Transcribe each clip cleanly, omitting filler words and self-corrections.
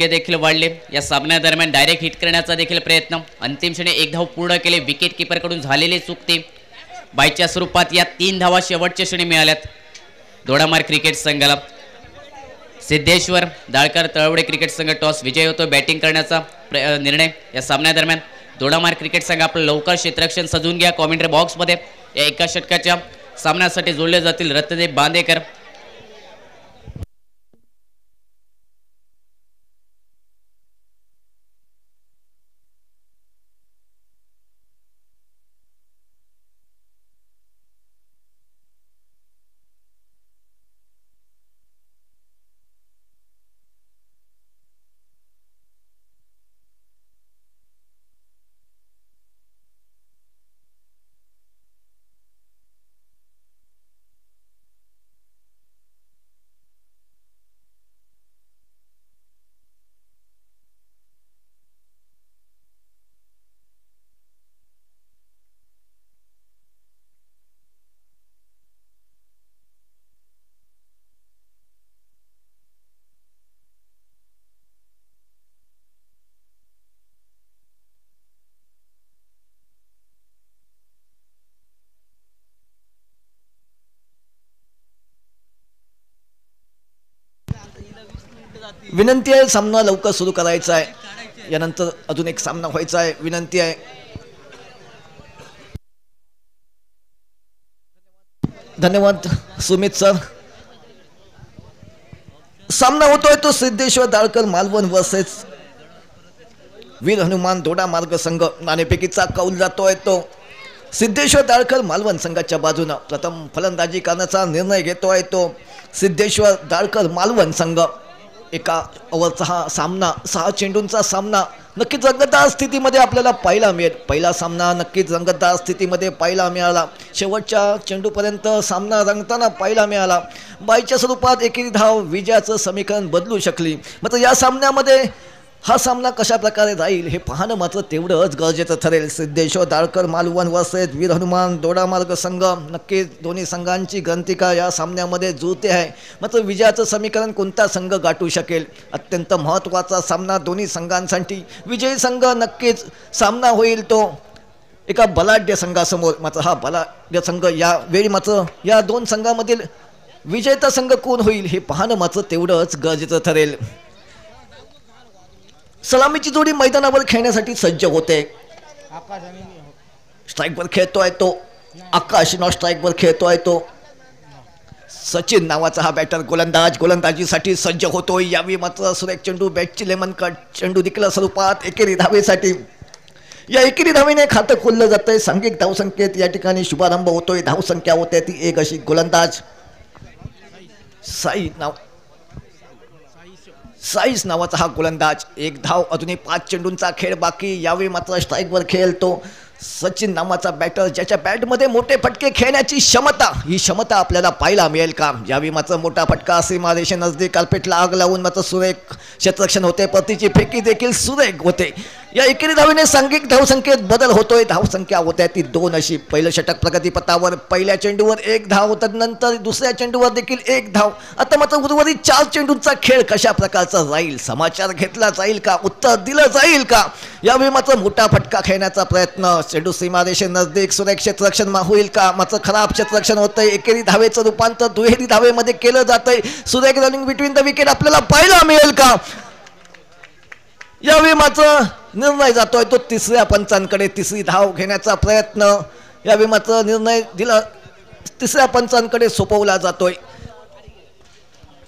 देखील वाढले. या सामन्यादरम्यान डायरेक्ट हिट करण्याचा देखील प्रयत्न. अंतिम क्षणी एक धाव पूर्ण केले. विकेट कीपरकडून झालेले चुकते. बायच्या स्वरूपात या 3 धावा शेवटच्या क्षणी मिळाल्यात दोडामार्ग क्रिकेट संघाला. सिद्धेश्वर दाळकर तळवडे क्रिकेट संघ टॉस विजय होतो. बॅटिंग करण्याचा निर्णय या सामन्यादरम्यान दोडामार्ग क्रिकेट संघ आपलं लवकर क्षेत्ररक्षण सजवून घ्या. कॉमेंट्री बॉक्समध्ये या एका षटकाच्या सामन्यासाठी जोडले जातील रत्नदेव बांदेकर. विनंती आहे सामना लवकर सुरू करायचा आहे. यानंतर अजून एक सामना व्हायचा आहे. विनंती आहे. धन्यवाद सुमित सर. सामना होतोय तो सिद्धेश्वर दाळकर मालवण वर्सेस वीर हनुमान दोडा मार्ग संघ. नाणेफेकीचा कौल जातोय तो सिद्धेश्वर दाळकर मालवण संघाच्या बाजूने. प्रथम फलंदाजी करण्याचा निर्णय घेतोय तो सिद्धेश्वर दाळकर मालवण संघ. एका ओव्हरचा हा सामना 6 चेंडूंचा सामना नक्कीच रंगतदार स्थितीमध्ये आपल्याला पाहायला मिळेल. पहिला सामना नक्कीच रंगतदार स्थितीमध्ये पाहायला मिळाला. शेवटच्या चेंडूपर्यंत सामना रंगताना पाहायला मिळाला. बायच्या स्वरूपात एकेरी धाव विजयाचं समीकरण बदलू शकली. मात्र या सामन्यामध्ये हा सामना कशा प्रकारे राहील हे पाहणं मात्र तेवढंच गरजेचं ठरेल. सिद्धेश्वर दाळकर मालवण वर्सेस वीर हनुमान दोडामार्ग संघ. नक्कीच दोन्ही संघांची ग्रंथिका या सामन्यामध्ये जुळते आहे. मात्र विजयाचं समीकरण कोणता संघ गाठू शकेल. अत्यंत महत्त्वाचा सामना दोन्ही संघांसाठी. विजयी संघ नक्कीच सामना होईल तो एका बलाढ्य संघासमोर. मात्र हा बलाढ्य संघ यावेळी मात्र या 2 संघामधील विजेता संघ कोण होईल हे पाहणं मात्र तेवढंच गरजेचं ठरेल. सलामीची जोडी मैदानावर खेळण्यासाठी सज्ज होते. स्ट्राईकवर खेळतोय तो आकाश. नॉट स्ट्राईकवर खेळतोय तो सचिन नावाचा हा बॅटर गोलंदाज. गोलंदाजीसाठी सज्ज होतोय. यावेळी मात्र सुरेख चेंडू बॅटची लेमन कट चेंडू देखील स्वरूपात एकेरी धावेसाठी. या एकेरी धावेने खातं खोललं जातंय. सांघिक धावसंख्येत या ठिकाणी शुभारंभ होतोय. धावसंख्या होते ती 1 अशी. गोलंदाज साईस नावाचा हा गोलंदाज. 1 धाव. अजूनही 5 चेंडूंचा खेळ बाकी. यावेळी मात्र स्ट्राईकवर खेळतो सचिन नावाचा बॅटर ज्याच्या बॅटमध्ये मोठे फटके खेळण्याची क्षमता. ही क्षमता आपल्याला पाहायला मिळेल का. यावेळी मात्र मोठा फटका सीमारेषे नजदीक कार्पेटला आग लावून मात्र सुरेख क्षेत्ररक्षण होते. परतीची फेकी देखील सुरेख होते. या एकेरी धावेने सांघिक धावसंख्येत बदल होतोय. धावसंख्या होत्या ती 2 अशी. पहिलं षटक प्रगतीपथावर. पहिल्या चेंडूवर 1 धाव. त्यानंतर दुसऱ्या चेंडूवर देखील 1 धाव. आता मात्र उर्वरित 4 चेंडूंचा खेळ कशा प्रकारचा राहील. समाचार घेतला जाईल का. उत्तर दिलं जाईल का. यावेळी मात्र मोठा फटका खेळण्याचा प्रयत्न. चेंडू सीमारेषे नजदीक. सुरेख क्षेत्ररक्षण होईल का. मात्र खराब क्षेत्ररक्षण होतंय. एकेरी धावेचं रूपांतर दुहेरी धावेमध्ये केलं जातंय. सुरेख रनिंग बिटवीन द विकेट आपल्याला पाहायला मिळेल का. यावेळी मात्र निर्णय जातोय तो तिसऱ्या पंचांकडे. तिसरी धाव घेण्याचा प्रयत्न. यावेळी मात्र निर्णय दिला तिसऱ्या पंचांकडे सोपवला जातोय.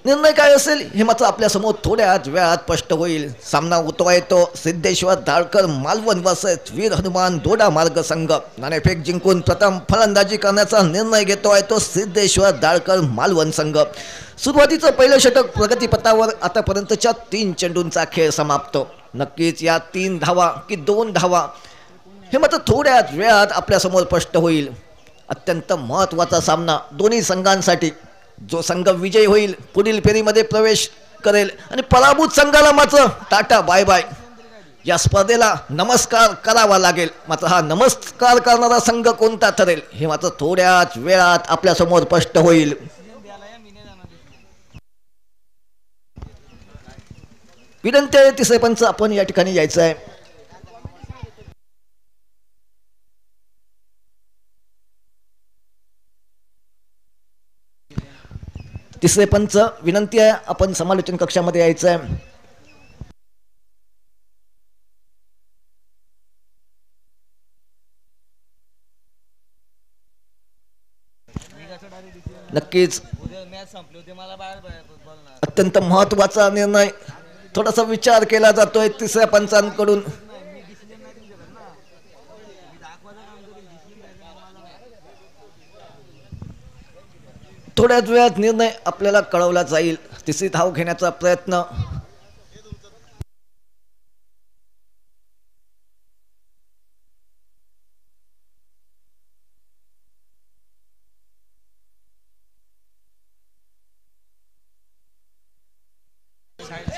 निर्णय काय असेल हे मात्र आपल्यासमोर थोड्याच वेळात स्पष्ट होईल. सामना होतोय तो सिद्धेश्वर दाळकर मालवण वर्सेस वीर हनुमान दोडा मार्ग संघ. नाणेफेक जिंकून प्रथम फलंदाजी करण्याचा निर्णय घेतोय तो सिद्धेश्वर दाळकर मालवण संघ. सुरुवातीचं पहिलं षटक प्रगतीपथावर. आतापर्यंतच्या 3 चेंडूंचा खेळ समाप्त. नक्कीच या 3 धावा की 2 धावा हे मात्र थोड्याच वेळात आपल्यासमोर स्पष्ट होईल. अत्यंत महत्त्वाचा सामना दोन्ही संघांसाठी. जो संघ विजयी होईल पुढील फेरीमध्ये प्रवेश करेल आणि पराभूत संघाला मात्र टाटा बाय बाय. या स्पर्धेला नमस्कार करावा लागेल. मात्र हा नमस्कार करणारा संघ कोणता ठरेल हे मात्र थोड्याच वेळात आपल्यासमोर स्पष्ट होईल. विनंती आहे तिसरे पंच आपण या ठिकाणी यायचं आहे. तिसरे पंच विनंती आहे आपण समालोचन कक्षामध्ये यायचं आहे. नक्कीच अत्यंत महत्वाचा निर्णय थोडासा विचार केला जातोय तिसऱ्या पंचांकडून. थोड्याच वेळात निर्णय आपल्याला कळवला जाईल. तिसरी धाव घेण्याचा प्रयत्न.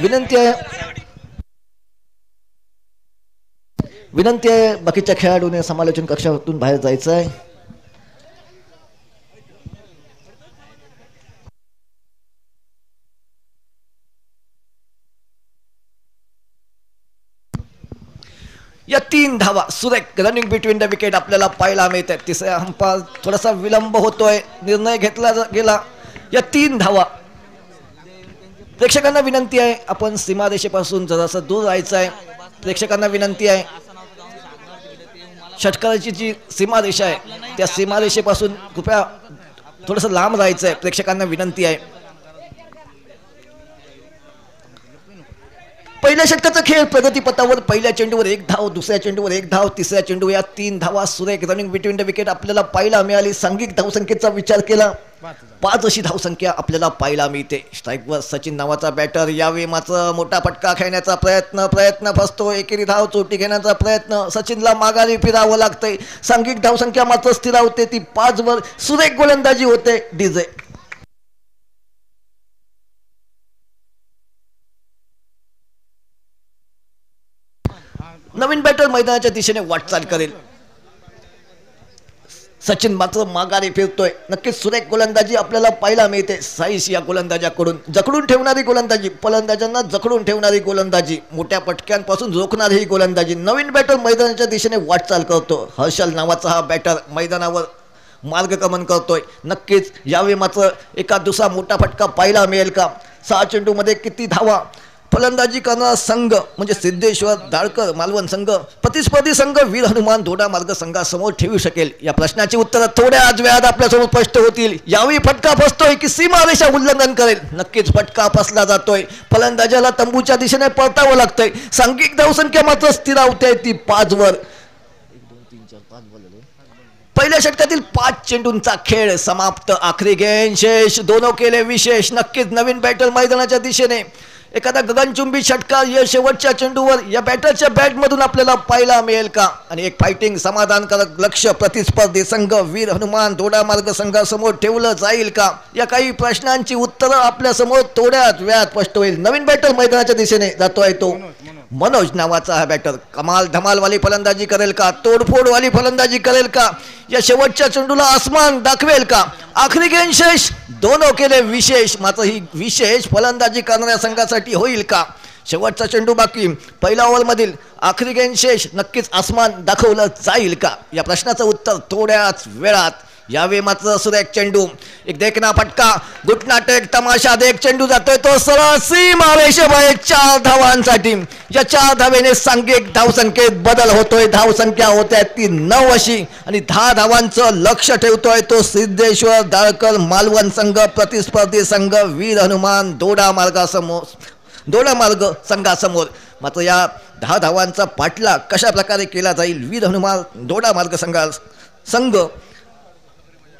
विनंती आहे बाकीच्या खेळाडूने समालोचन कक्षातून बाहेर जायचं आहे. या 3 धावा सुरेख रनिंग बिटवीन द विकेट आपल्याला पाहायला मिळत आहेत. तिसऱ्या अंपायर थोडासा विलंब होतोय, निर्णय घेतला गेला. या 3 धावा. प्रेक्षकांना विनंती आहे आपण सीमारेषेपासून जरासं दूर राहायचं आहे. प्रेक्षकांना विनंती आहे षटकाराची जी सीमारेषा आहे त्या सीमारेषेपासून कृपया थोडंसं लांब राहायचं आहे. प्रेक्षकांना विनंती आहे. पहिल्या षटकाचा खेळ प्रगतीपथावर. पहिल्या चेंडूवर 1 धाव, दुसऱ्या चेंडूवर 1 धाव, तिसऱ्या चेंडूवर या 3 धावा सुरेख रनिंग बिटवीन द विकेट आपल्याला पाहायला मिळाली. सांघिक धावसंख्येचा विचार केला 5 अशी धावसंख्या आपल्याला पाहायला मिळते. स्ट्राईकवर सचिन नावाचा बॅटर. यावेळी मात्र मोठा फटका खेळण्याचा प्रयत्न फसतो. एकेरी धाव चोटी घेण्याचा प्रयत्न. सचिनला माघारी फिरावं लागतंय. सांघिक धावसंख्या मात्र स्थिरावते ती 5 वर. सुरेख गोलंदाजी होते डीजे. नवीन बॅटर मैदानाच्या दिशेने वाटचाल करेल. सचिन मात्र माघारी फिरतोय. नक्कीच सुरेख गोलंदाजी आपल्याला पाहायला मिळते साईश या गोलंदाजाकडून. जखडून ठेवणारी गोलंदाजी, फलंदाजांना जखडून ठेवणारी गोलंदाजी, मोठ्या पटक्यांपासून रोखणारी ही गोलंदाजी. नवीन बॅटर मैदानाच्या दिशेने वाटचाल करतो. हर्षल नावाचा हा बॅटर मैदानावर मार्गक्रमण करतोय. नक्कीच यावेळी मात्र एका दुसरा मोठा फटका पाहायला मिळेल का? 6 चेंडूमध्ये किती धावा? फलंदाजी करणारा संघ म्हणजे सिद्धेश्वर दाळकर मालवण संघ प्रतिस्पर्धी संघ वीर हनुमान दोडा मार्ग संघासमोर ठेवू शकेल? या प्रश्नाची उत्तरं थोड्याच वेळात आपल्यासमोर स्पष्ट होतील. यावेळी फटका फसतोय की सीमारेषा उल्लंघन करेल? नक्कीच फटका फसला जातोय. फलंदाजाला तंबूच्या दिशेने परतावं लागतंय. सांघिक धावसंख्या मात्र स्थिरावते ती 5 वर. पहिल्या षटकातील 5 चेंडूंचा खेळ समाप्त. आखरी गेंद शेष. दोनों केले विशेष. नक्कीच नवीन बॅटर मैदानाच्या दिशेने एखादा गगनचुंबी षटकार या शेवटच्या चेंडूवर या बॅटरच्या बॅटमधून आपल्याला पाहायला मिळेल का? आणि एक फायटिंग समाधानकारक लक्ष प्रतिस्पर्धी संघ वीर हनुमान दोडा मार्ग संघासमोर ठेवलं जाईल का? या काही प्रश्नांची उत्तरं आपल्या समोर थोड्याच वेळात स्पष्ट होईल. नवीन बॅटर मैदानाच्या दिशेने जातोय तो मनोज नावाचा हा बॅटर. कमाल धमालवाली फलंदाजी करेल का? तोडफोडवाली फलंदाजी करेल का? या शेवटच्या चेंडूला आसमान दाखवेल का? आखरी गेंद शेष. दोनों केले विशेष. मात्र ही विशेष फलंदाजी करणाऱ्या संघासाठी होईल का? शेवटचा चेंडू बाकी. पहिल्या ओव्हरमधील आखरी गेंद शेष. नक्कीच आसमान दाखवलं जाईल का? या प्रश्नाचं उत्तर थोड्याच वेळात. यावेळी मात्र सुरेख चेंडू. एक देखना फटका. घुटनाटेक तमाशा देख चेंडू जातोय तो सरळ सीमारेषेबाहेर 4 धावांसाठी. या 4 धावेने सांघिक धावसंख्येत बदल होतोय. धावसंख्या होत्या ती 9 अशी आणि 10 धावांचं लक्ष ठेवतोय तो सिद्धेश्वर दाळकर मालवण संघ प्रतिस्पर्धी संघ वीर हनुमान दोडा मार्ग संघासमोर. मात्र या 10 धावांचा पाठलाग कशा प्रकारे केला जाईल वीर हनुमान दोडा मार्ग संघ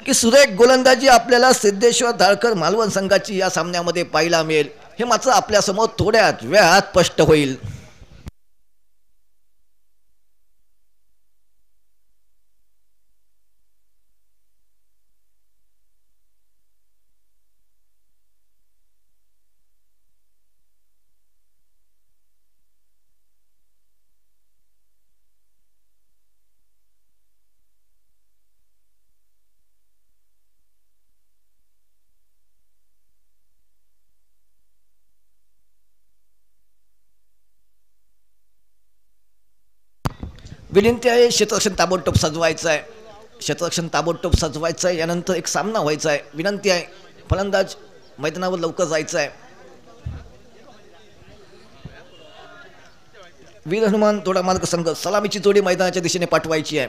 की सुरेख गोलंदाजी आपल्याला सिद्धेश्वर दाळकर मालवण संघाची या सामन्यामध्ये पाहायला मिळेल हे मात्र आपल्यासमोर थोड्याच वेळात स्पष्ट होईल. विनंती आहे, क्षेत्ररक्षण ताबडतोब सजवायचं आहे, क्षेत्ररक्षण ताबडतोब सजवायचं आहे. यानंतर एक सामना व्हायचा आहे. विनंती आहे, फलंदाज मैदानावर लवकर जायचं आहे. वीर हनुमान दोडा मार्ग संघ सलामीची जोडी मैदानाच्या दिशेने पाठवायची आहे.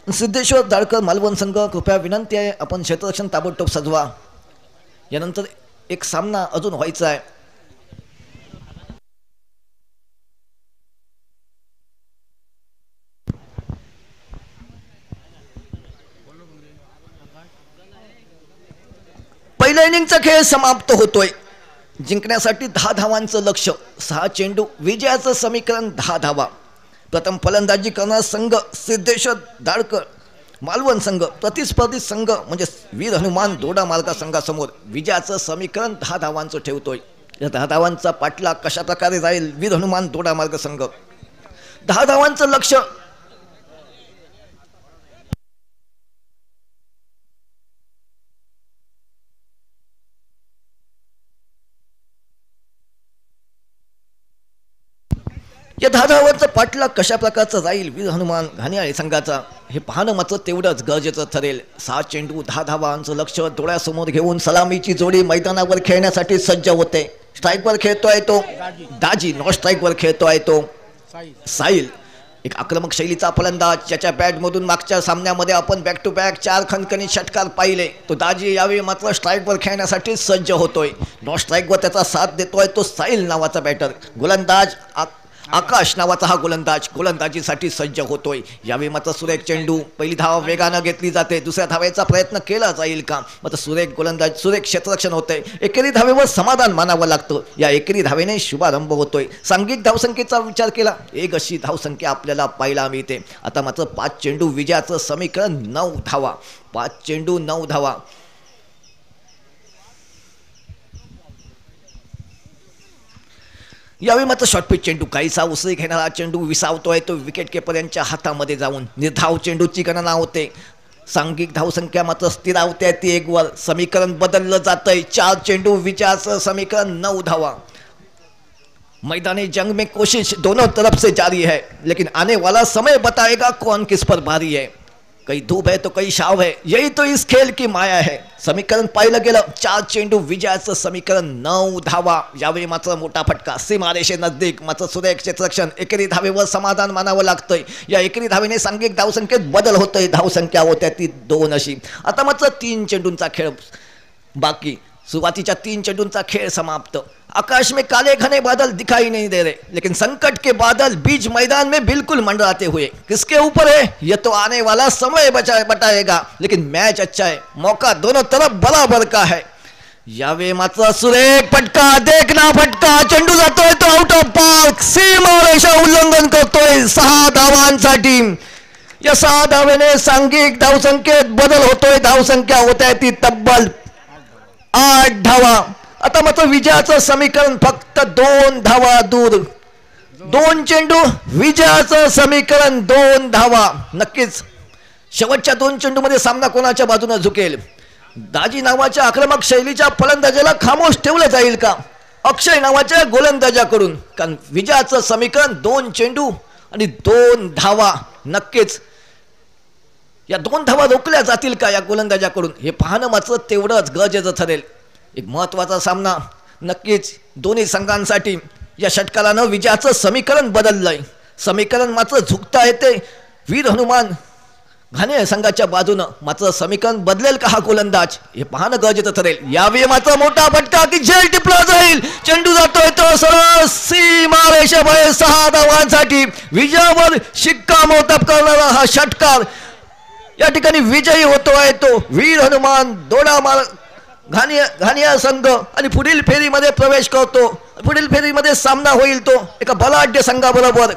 सिद्धेश्वर दाळकर मालवण संघ कृपया विनंती आहे, आपण क्षेत्ररक्षण ताबडतोब सजवा. यानंतर एक सामना अजून व्हायचा आहे. पहिल्या इनिंगचा खेळ समाप्त होतोय. जिंकण्यासाठी 10 धावांचं लक्ष, 6 चेंडू, विजयाचं समीकरण 10 धावा. प्रथम फलंदाजी करणारा संघ सिद्धेश्वर दाळकर मालवण संघ, प्रतिस्पर्धी संघ म्हणजे वीर हनुमान दोडा मार्गा संघासमोर विजयाचं समीकरण 10 धावांचं ठेवतोय. या 10 धावांचा पाठलाग कशा प्रकारे जाईल वीर हनुमान दोडा मार्ग संघ. 10 धावांचं लक्ष. या 10 धावांचा पाठलाग कशा प्रकारचा जाईल वीर हनुमान घाणियाळी संघाचा हे पाहणं मात्र तेवढंच गरजेचं ठरेल. 6 चेंडू 10 धावांचं लक्ष डोळ्यासमोर घेऊन सलामीची जोडी मैदानावर खेळण्यासाठी सज्ज होते. स्ट्राईकवर खेळतोय तो दाजी, नॉन स्ट्राईकवर खेळतोय तो साहिल. एक आक्रमक शैलीचा फलंदाज, ज्याच्या बॅटमधून मागच्या सामन्यामध्ये आपण बॅक टू बॅक 4 खणखणी षटकार पाहिले. तो दाजी यावेळी मात्र स्ट्राईकवर खेळण्यासाठी सज्ज होतोय. नॉन स्ट्राईकवर त्याचा साथ देतोय तो साहिल नावाचा बॅटर. गोलंदाज आकाश नावाचा हा गोलंदाजीसाठी सज्ज होतोय. यावेळी मात्र सुरेख चेंडू, पहिली धाव वेगानं घेतली जाते. दुसऱ्या धावेचा प्रयत्न केला जाईल का? मात्र सुरेख क्षेत्ररक्षण होते. एकेरी धावेवर समाधान मानावं लागतं. या एकेरी धावेने शुभारंभ होतोय. सांघिक धावसंख्येचा विचार केला, एक अशी धावसंख्या आपल्याला पाहायला मिळते. आता मात्र 5 चेंडू, विजयाचं समीकरण 9 धावा. 5 चेंडू 9 धावा. यावेळी मात्र शॉर्टपिच चेंडू, काहीसा उसळी घेणारा चेंडू विसावतोय तो विकेट किपर यांच्या हातामध्ये जाऊन. निर्धाव चेंडूची गणना होते. सांघिक धावसंख्या मात्र स्थिरावते ती 1 वर. समीकरण बदललं जातंय. 4 चेंडू, विजयाचं समीकरण 9 धावा. मैदानी जंग में कोशिश दोनों तरफ से जारी है, लेकिन आने वाला समय बताएगा कौन किस पर भारी है. कहीं धूप है तो कहीं छाव है, यही तो इस खेल की माया है. समीकरण पाहिलं गेलं 4 चेंडू, विजयाचं समीकरण 9 धावा. यावेळी मात्र मोठा फटका, सीमारेषे नजदीक. मात्र सुरेख क्षेत्ररक्षण, एकेरी धावेवर समाधान मानावं लागतंय. या एकेरी धावेने सांघिक धावसंख्येत बदल होतोय. धावसंख्या होत्या ती 2 अशी. आता मात्र 3 चेंडूंचा खेळ बाकी. सुरुवातीच्या 3 चेंडूंचा खेळ समाप्त. आकाश में काले घने बादल दिखाई नहीं दे रहे, लेकिन संकट के बादल बीच मैदान में बिल्कुल मंडराते हुए. किसके ऊपर है ये तो आने वाला समय बताएगा, लेकिन मैच अच्छा है, मौका दोनों तरफ बराबर का है. यावे मात्र सुरेख फटका, देखना फटका, चेंडू जातोय तो आउट ऑफ पार्क. सीमारेषा उल्लंघन करतोय 6 धावांसाठी. या 6 धावेने सांघिक धावसंख्येत बदल होतोय. धावसंख्या होत्या ती तब्बल 8 धावा. आता मात्र विजयाचं समीकरण फक्त 2 धावा दूर. 2 चेंडू, विजयाचं समीकरण 2 धावा. नक्कीच शेवटच्या 2 चेंडूमध्ये सामना कोणाच्या बाजूने झुकेल? दाजी नावाच्या आक्रमक शैलीच्या फलंदाजाला खामोश ठेवलं जाईल का अक्षय नावाच्या गोलंदाजाकडून? कारण विजयाचं समीकरण 2 चेंडू आणि 2 धावा. नक्कीच या 2 धावा रोखल्या जातील का या गोलंदाजाकडून हे पाहणं मात्र तेवढंच गरजेचं ठरेल. एक महत्त्वाचा सामना नक्कीच दोन्ही संघांसाठी. या षटकारानं विजयाचं समीकरण बदललंय. समीकरण मात्र झुकता येते वीर हनुमान घाणियाळी संघाच्या बाजूनं. मात्र समीकरण बदलेल का हा गोलंदाज हे पाहणं गरजेचं ठरेल. यावेळी मात्र मोठा फटका की झेल टिपला जाईल. चेंडू जातोय तो सरळ सीमारेषेबाहेर 6 धावांसाठी. विजयावर शिक्कामोर्तब करणारा हा षटकार या ठिकाणी विजयी होतोय तो वीर हनुमान दोडा घाणियाळ संघ. आणि पुढील फेरीमध्ये प्रवेश करतो. पुढील फेरीमध्ये सामना होईल तो एका बलाढ्य संघाबरोबर.